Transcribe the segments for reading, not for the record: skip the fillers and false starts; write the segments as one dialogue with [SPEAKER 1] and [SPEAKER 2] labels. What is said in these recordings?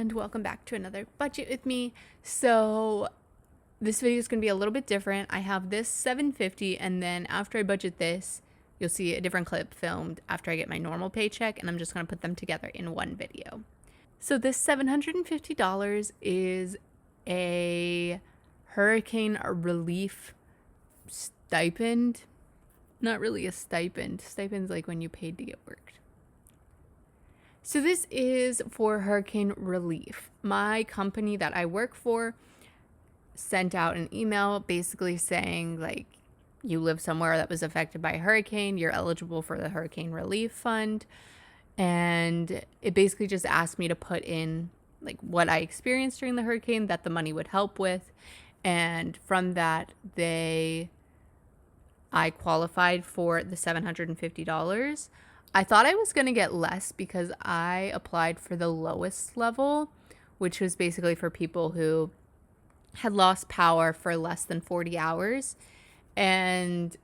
[SPEAKER 1] and welcome back to another budget with me. So this video is going to be a little bit different. I have this $750, and then after I budget this, you'll see a different clip filmed after I get my normal paycheck, and I'm just going to put them together in one video. So this $750 is a hurricane relief stipend. Not really a stipend. Stipend's like when you paid to get worked. So this is for hurricane relief. My company that I work for sent out an email basically saying, like, you live somewhere that was affected by a hurricane, you're eligible for the hurricane relief fund. And it basically just asked me to put in like what I experienced during the hurricane that the money would help with. And from that, I qualified for the $750. I thought I was going to get less because I applied for the lowest level, which was basically for people who had lost power for less than 40 hours. And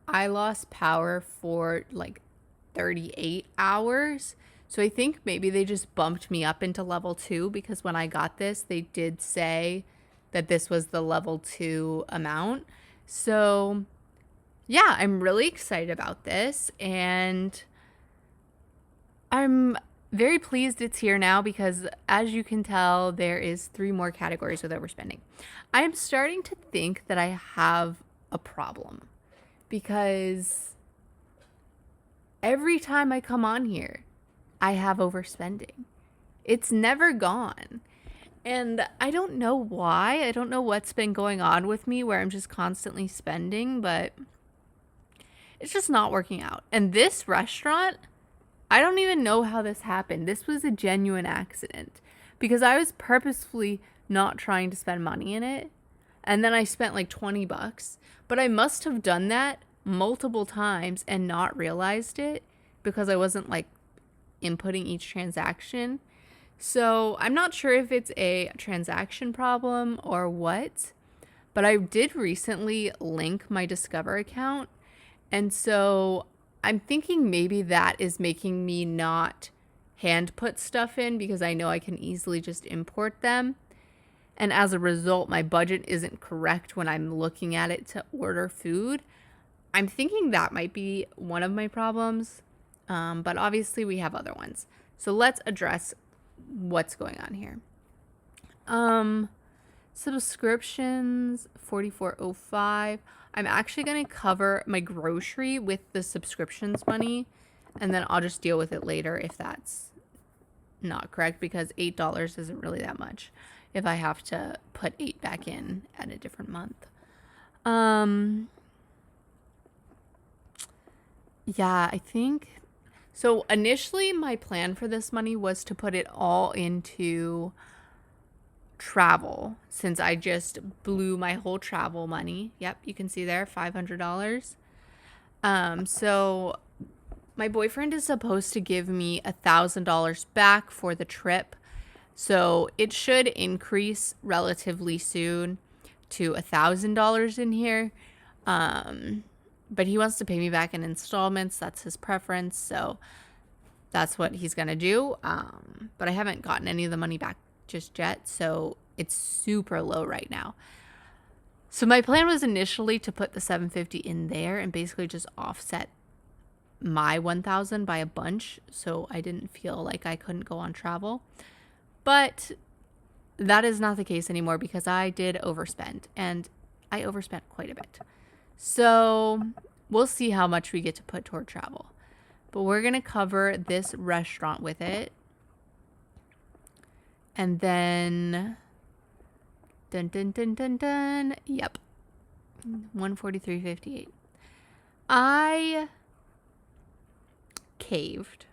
[SPEAKER 1] I lost power for like 38 hours. So I think maybe they just bumped me up into level 2 because when I got this, they did say that this was the level 2 amount. So yeah, I'm really excited about this, and I'm very pleased it's here now because, as you can tell, there is 3 more categories with overspending. I am starting to think that I have a problem because every time I come on here, I have overspending. It's never gone. And I don't know why. I don't know what's been going on with me where I'm just constantly spending, but it's just not working out. And this restaurant, I don't even know how this happened. This was a genuine accident because I was purposefully not trying to spend money in it. And then I spent like $20, but I must have done that multiple times and not realized it because I wasn't like inputting each transaction. So I'm not sure if it's a transaction problem or what, but I did recently link my Discover account. And so I'm thinking maybe that is making me not hand put stuff in because I know I can easily just import them. And as a result, my budget isn't correct when I'm looking at it to order food. I'm thinking that might be one of my problems, but obviously we have other ones. So let's address what's going on here. Subscriptions, $44.05. I'm actually going to cover my grocery with the subscriptions money, and then I'll just deal with it later if that's not correct, because $8 isn't really that much if I have to put 8 back in at a different month. Yeah, I think so. Initially, my plan for this money was to put it all into travel, since I just blew my whole travel money. Yep, you can see there, $500. So my boyfriend is supposed to give me $1,000 back for the trip. So it should increase relatively soon to $1,000 in here. But he wants to pay me back in installments. That's his preference. So that's what he's going to do. But I haven't gotten any of the money back just yet. So it's super low right now. So my plan was initially to put the $750 in there and basically just offset my $1,000 by a bunch. So I didn't feel like I couldn't go on travel. But that is not the case anymore because I did overspend, and I overspent quite a bit. So we'll see how much we get to put toward travel. But we're going to cover this restaurant with it. And then, dun, dun, dun, dun, dun. Yep. $143.58. I caved.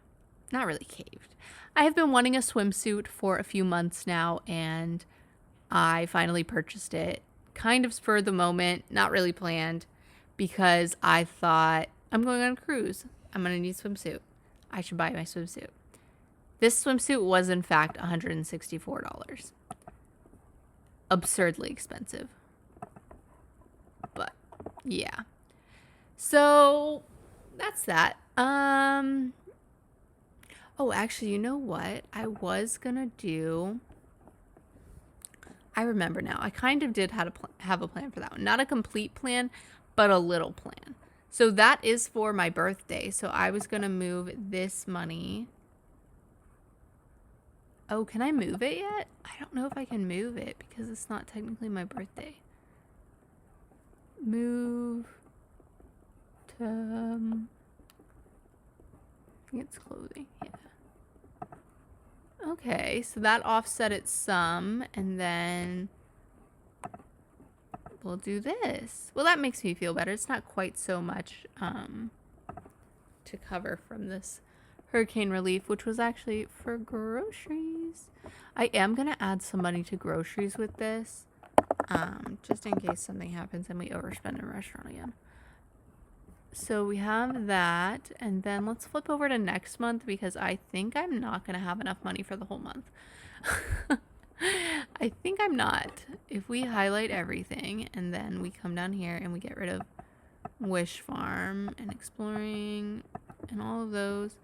[SPEAKER 1] Not really caved. I have been wanting a swimsuit for a few months now, and I finally purchased it. Kind of spur of the moment, not really planned, because I thought, I'm going on a cruise. I'm going to need a swimsuit. I should buy my swimsuit. This swimsuit was, in fact, $164. Absurdly expensive. But, yeah. So, that's that. Oh, actually, you know what? I was gonna do. I remember now. I kind of did have a plan for that one. Not a complete plan, but a little plan. So that is for my birthday. So I was gonna move this money. Oh, can I move it yet? I don't know if I can move it because it's not technically my birthday. Move to, I think it's clothing, yeah. Okay, so that offset it some, and then we'll do this. Well, that makes me feel better. It's not quite so much to cover from this hurricane relief, which was actually for groceries. I am going to add some money to groceries with this, just in case something happens and we overspend in a restaurant again. So we have that, and then let's flip over to next month because I think I'm not going to have enough money for the whole month. I think I'm not. If we highlight everything and then we come down here and we get rid of Wish Farm and Exploring and all of those,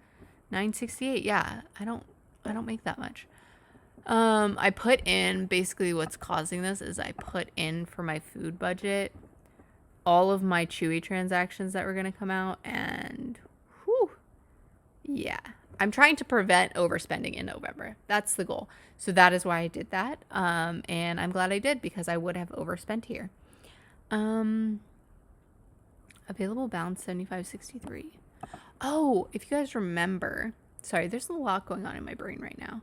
[SPEAKER 1] 968. Yeah, I don't make that much. I put in, basically what's causing this is I put in for my food budget all of my Chewy transactions that were going to come out, and whew, yeah. I'm trying to prevent overspending in November. That's the goal. So that is why I did that. And I'm glad I did because I would have overspent here. Available balance 75.63. Oh, if you guys remember, sorry, there's a lot going on in my brain right now.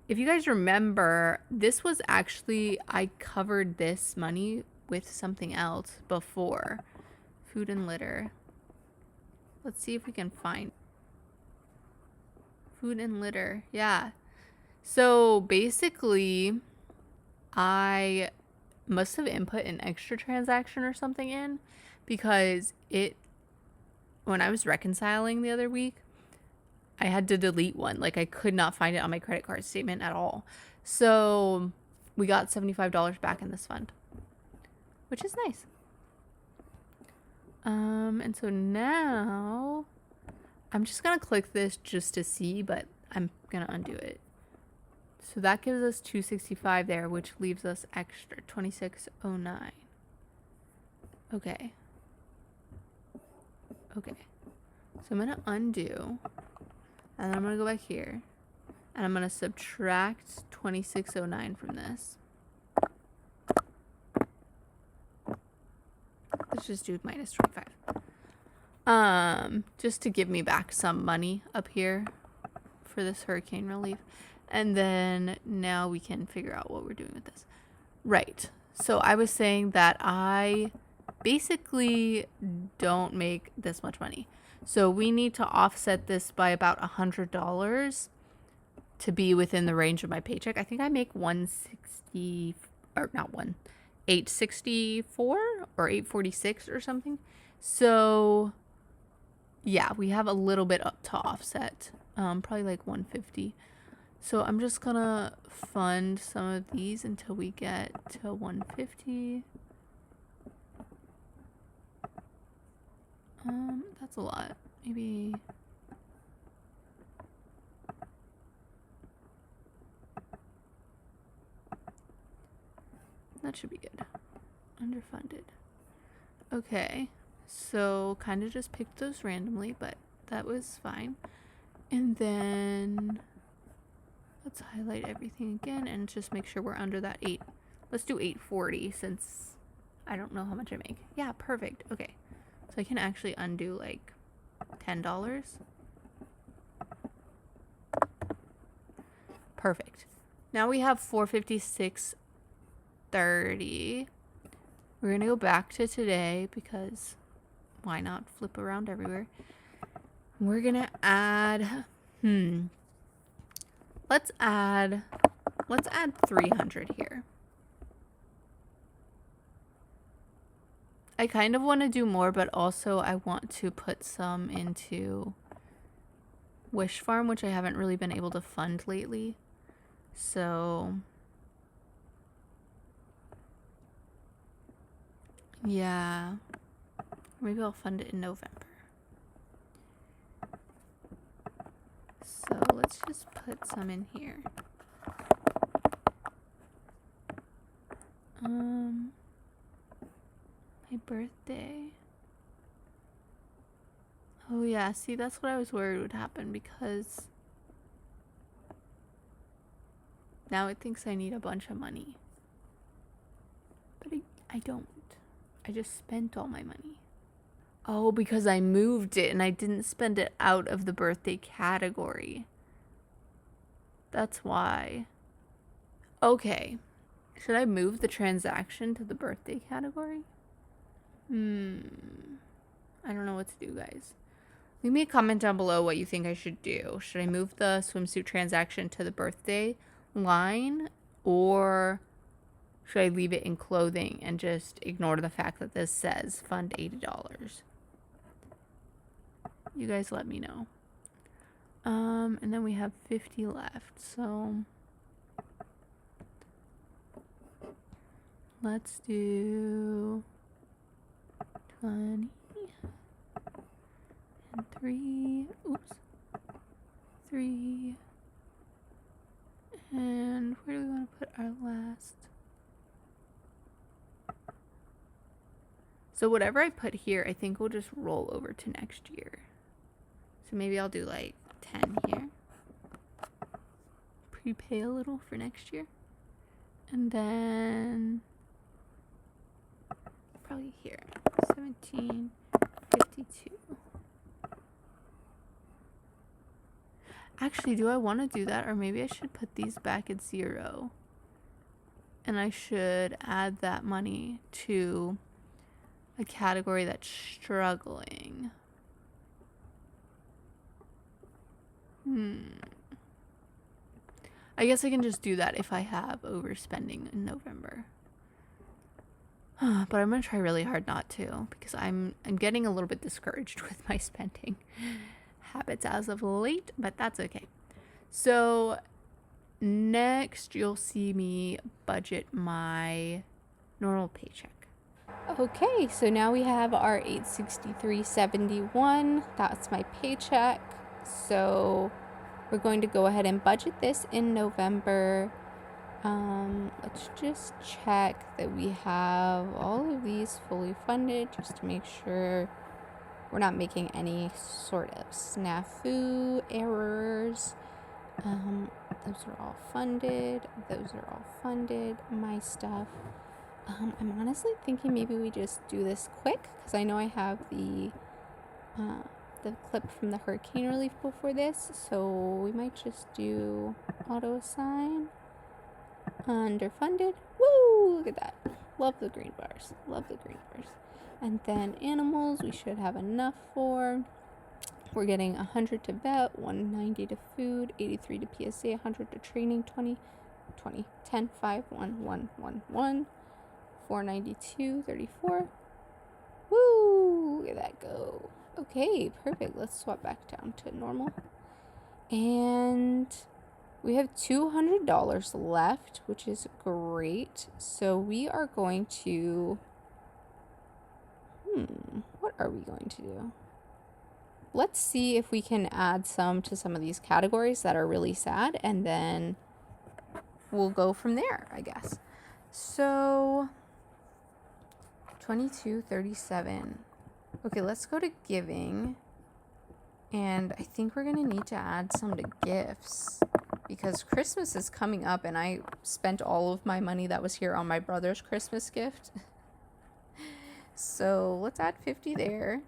[SPEAKER 1] If you guys remember, this was actually, I covered this money with something else before. Food and litter. Let's see if we can find food and litter. Yeah. So basically, I must have input an extra transaction or something in because when I was reconciling the other week, I had to delete one. Like I could not find it on my credit card statement at all. So we got $75 back in this fund, which is nice. And so now I'm just going to click this just to see, but I'm going to undo it. So that gives us 265 there, which leaves us extra 2609. Okay. Okay. So I'm going to undo, and then I'm going to go back here, and I'm going to subtract 2609 from this. Let's just do minus 25. Just to give me back some money up here for this hurricane relief. And then now we can figure out what we're doing with this. Right. So I was saying that I basically don't make this much money. So we need to offset this by about $100 to be within the range of my paycheck. I think I make 160, or not 864 or 846 or something. So yeah, we have a little bit up to offset, probably like 150. So I'm just gonna fund some of these until we get to 150. That's a lot. Maybe that should be good. Underfunded. Okay, so kind of just picked those randomly, but that was fine. And then let's highlight everything again and just make sure we're under that 8. Let's do 840 since I don't know how much I make. Yeah, perfect. Okay, so I can actually undo like $10. Perfect. Now we have 456.30. We're going to go back to today because why not flip around everywhere? We're going to add, let's add 300 here. I kind of want to do more, but also I want to put some into Wish Farm, which I haven't really been able to fund lately. So yeah, maybe I'll fund it in November. So let's just put some in here. My birthday. Oh yeah, see, that's what I was worried would happen, because now it thinks I need a bunch of money. But I don't. I just spent all my money. Oh, because I moved it and I didn't spend it out of the birthday category. That's why. Okay. Should I move the transaction to the birthday category? I don't know what to do, guys. Leave me a comment down below what you think I should do. Should I move the swimsuit transaction to the birthday line, or should I leave it in clothing and just ignore the fact that this says fund $80? You guys let me know. And then we have 50 left, so let's do 20 and 3. Oops. 3. And where do we want to put our last? So whatever I put here, I think will just roll over to next year. So maybe I'll do like 10 here. Prepay a little for next year. And then probably here, 1752. Actually, do I want to do that? Or maybe I should put these back at 0. And I should add that money to a category that's struggling. I guess I can just do that if I have overspending in November. But I'm gonna try really hard not to, because I'm getting a little bit discouraged with my spending habits as of late, but that's okay. So next you'll see me budget my normal paycheck. Okay, so now we have our $863.71. That's my paycheck. So we're going to go ahead and budget this in November. Let's just check that we have all of these fully funded, just to make sure we're not making any sort of snafu errors. Those are all funded. Those are all funded. My stuff. I'm honestly thinking maybe we just do this quick, because I know I have the clip from the hurricane relief before this, so we might just do auto assign underfunded. Woo! Look at that. Love the green bars. Love the green bars. And then animals, we should have enough for. We're getting 100 to vet, 190 to food, 83 to PSA, 100 to training, 20, 10, 5, 1, 1, 1, 1. 492, 34. Woo! Look at that go. Okay, perfect. Let's swap back down to normal. And we have $200 left, which is great. So we are going to... what are we going to do? Let's see if we can add some to some of these categories that are really sad, and then we'll go from there, I guess. So... 2237. Okay, let's go to giving. And I think we're gonna need to add some to gifts, because Christmas is coming up and I spent all of my money that was here on my brother's Christmas gift. So let's add 50 there.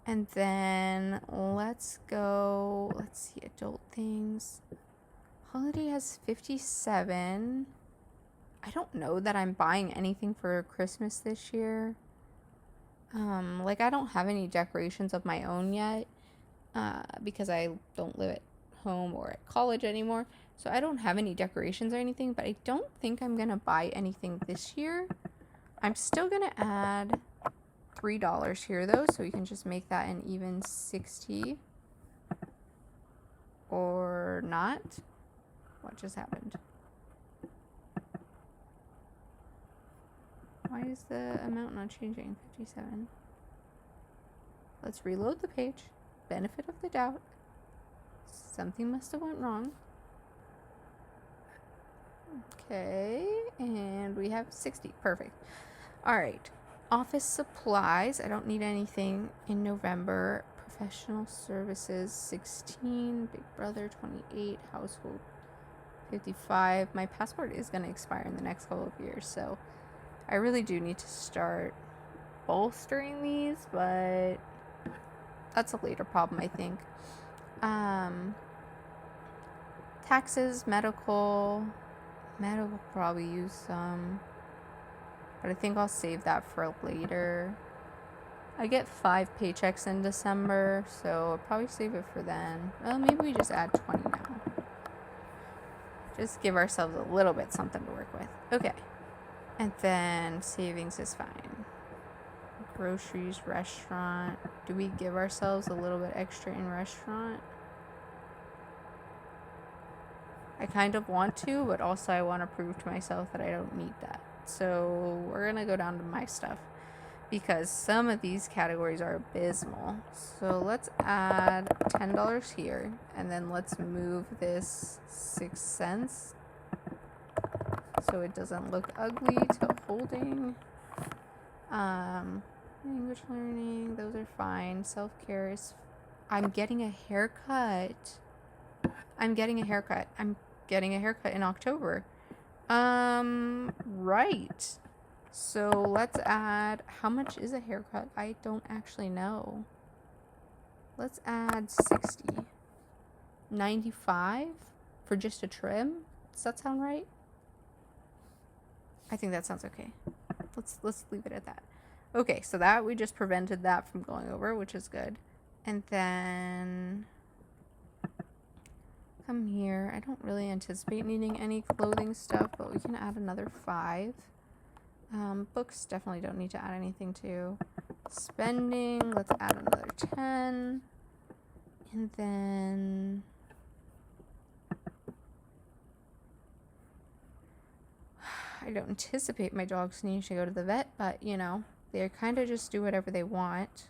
[SPEAKER 1] And then let's see, adult things. Holiday has 57. I don't know that I'm buying anything for Christmas this year. Like, I don't have any decorations of my own yet, because I don't live at home or at college anymore. So I don't have any decorations or anything, but I don't think I'm gonna buy anything this year. I'm still gonna add $3 here though, so we can just make that an even 60. Or not. What just happened? Why is the amount not changing? 57. Let's reload the page. Benefit of the doubt. Something must have went wrong. Okay, and we have 60. Perfect. All right. Office supplies. I don't need anything in November. Professional services, 16. Big Brother, 28. Household, 55. My passport is going to expire in the next couple of years, so I really do need to start bolstering these, but that's a later problem, I think. Taxes, medical probably use some, but I think I'll save that for later. I get 5 paychecks in December, so I'll probably save it for then. Well, maybe we just add 20 now. Just give ourselves a little bit something to work with. Okay. And then savings is fine. Groceries, restaurant. Do we give ourselves a little bit extra in restaurant? I kind of want to, but also I want to prove to myself that I don't need that. So we're going to go down to my stuff because some of these categories are abysmal. So let's add $10 here, and then let's move this 6 cents so it doesn't look ugly to holding. Language learning, those are fine. Self-care is... I'm getting a haircut. I'm getting a haircut in October. Right. So let's add... How much is a haircut? I don't actually know. Let's add 60. 95 for just a trim? Does that sound right? I think that sounds okay. Let's leave it at that. Okay, so that we just prevented that from going over, which is good. And then come here. I don't really anticipate needing any clothing stuff, but we can add another 5. Books definitely don't need to add anything to. Spending, let's add another 10. And then I don't anticipate my dogs needing to go to the vet, but you know, they kind of just do whatever they want.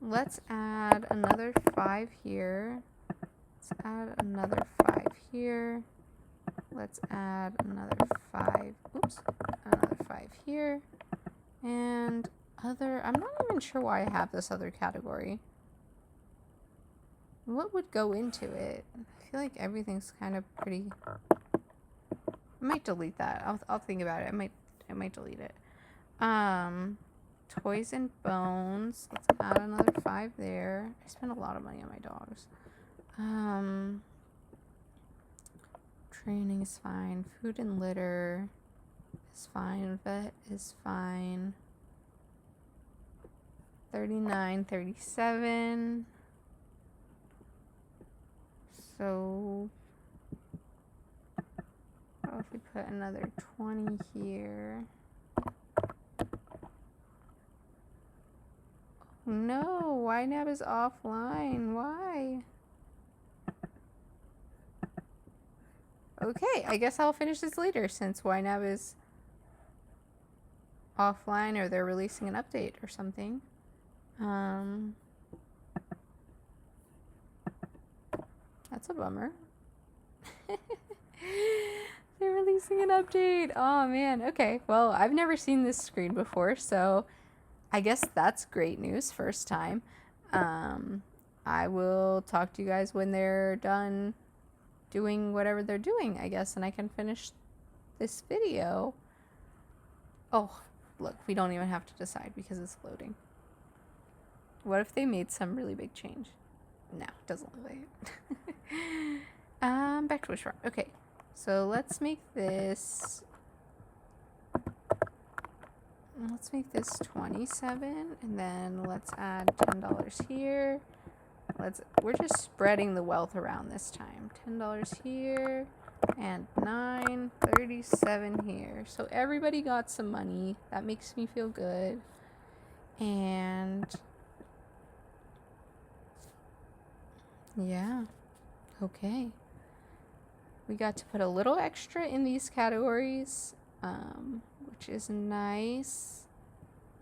[SPEAKER 1] Let's add another 5 here. Let's add another 5 here. Let's add another 5. Oops. Another 5 here. And other... I'm not even sure why I have this other category. What would go into it? I feel like everything's kind of pretty... I might delete that. I'll think about it. I might delete it. Toys and bones. Let's add another 5 there. I spend a lot of money on my dogs. Training is fine. Food and litter is fine. Vet is fine. 39, 37. So what if we put another 20 here? No, YNAB is offline. Why? Okay, I guess I'll finish this later since YNAB is offline or they're releasing an update or something. That's a bummer. They're releasing an update. Oh man. Okay. Well, I've never seen this screen before, so I guess that's great news. First time. I will talk to you guys when they're done doing whatever they're doing, I guess, and I can finish this video. Oh, look, we don't even have to decide because it's loading. What if they made some really big change? No, it doesn't look like it. Back to restaurant. Okay, so let's make this 27, and then let's add $10 here. We're just spreading the wealth around this time. $10 here, and 9.37 here. So everybody got some money. That makes me feel good. And yeah, okay. We got to put a little extra in these categories, which is nice.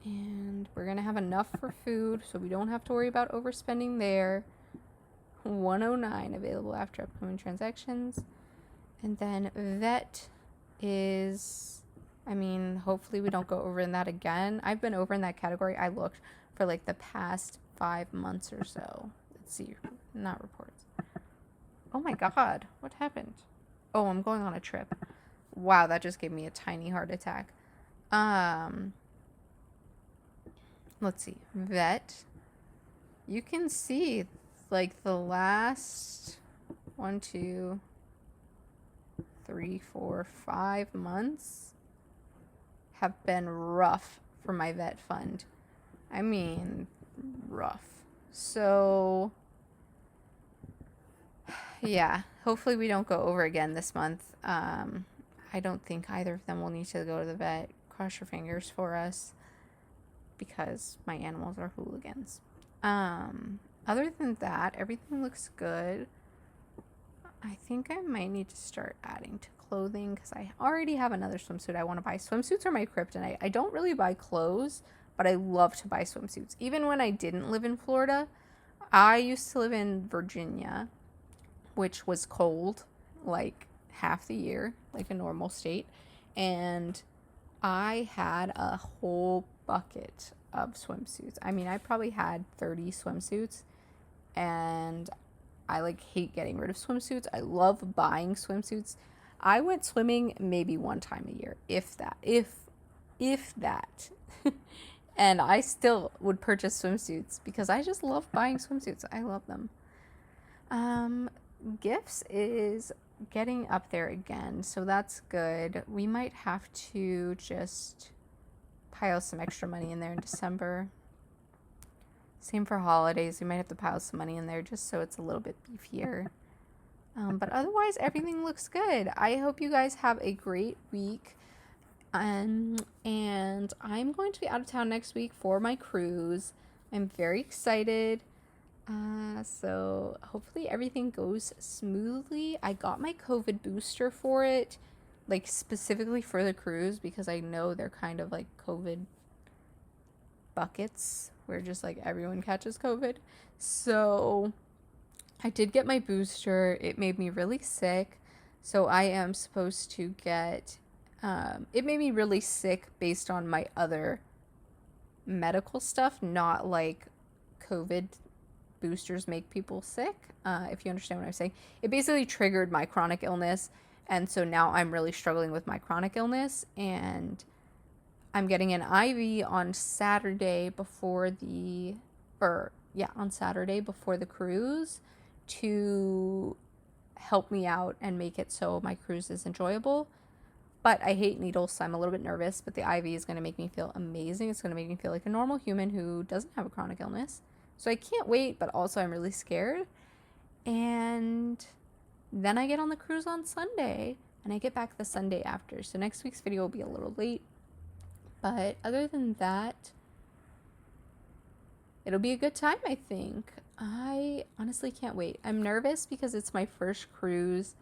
[SPEAKER 1] And we're going to have enough for food, so we don't have to worry about overspending there. 109 available after upcoming transactions. And then vet is, I mean, hopefully we don't go over in that again. I've been over in that category. I looked for like the past 5 months or so. Let's see, not reports. Oh my God, what happened? Oh, I'm going on a trip. Wow, that just gave me a tiny heart attack. Let's see, vet. You can see like the last 1, 2, 3, 4, 5 months have been rough for my vet fund. I mean, rough. So, yeah, hopefully we don't go over again this month. I don't think either of them will need to go to the vet. Cross your fingers for us because my animals are hooligans. Other than that, everything looks good. I think I might need to start adding to clothing because I already have another swimsuit I want to buy. Swimsuits are my kryptonite. I don't really buy clothes, but I love to buy swimsuits. Even when I didn't live in Florida, I used to live in Virginia, which was cold like half the year, like a normal state. And I had a whole bucket of swimsuits. I mean, I probably had 30 swimsuits, and I like hate getting rid of swimsuits. I love buying swimsuits. I went swimming maybe 1 time a year, if that. And I still would purchase swimsuits because I just love buying swimsuits. I love them. Gifts is getting up there again, so that's good. We might have to just pile some extra money in there in December. Same for holidays. We might have to pile some money in there just so it's a little bit beefier. But otherwise, everything looks good. I hope you guys have a great week. And I'm going to be out of town next week for my cruise. I'm very excited. So hopefully everything goes smoothly. I got my COVID booster for it, like specifically for the cruise, because I know they're kind of like COVID buckets where just like everyone catches COVID. So I did get my booster. It made me really sick. So I am supposed to get, it made me really sick based on my other medical stuff, not like COVID boosters make people sick, if you understand what I'm saying. It basically triggered my chronic illness, and so now I'm really struggling with my chronic illness, and I'm getting an IV on Saturday before the cruise to help me out and make it so my cruise is enjoyable. But I hate needles, so I'm a little bit nervous, but the IV is going to make me feel amazing. It's going to make me feel like a normal human who doesn't have a chronic illness. So I can't wait, but also I'm really scared. And then I get on the cruise on Sunday, and I get back the Sunday after. So next week's video will be a little late. But other than that, it'll be a good time, I think. I honestly can't wait. I'm nervous because it's my first cruise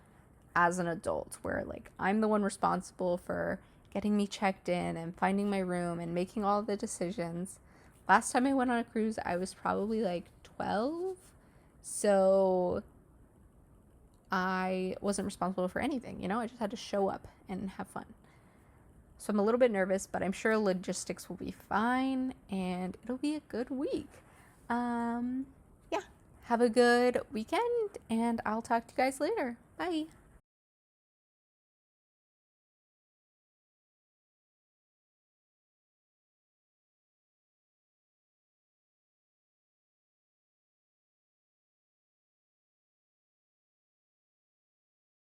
[SPEAKER 1] as an adult, where like I'm the one responsible for getting me checked in and finding my room and making all the decisions. Last time I went on a cruise, I was probably like 12, so I wasn't responsible for anything, you know? I just had to show up and have fun. So I'm a little bit nervous, but I'm sure logistics will be fine, and it'll be a good week. Yeah, have a good weekend, and I'll talk to you guys later. Bye.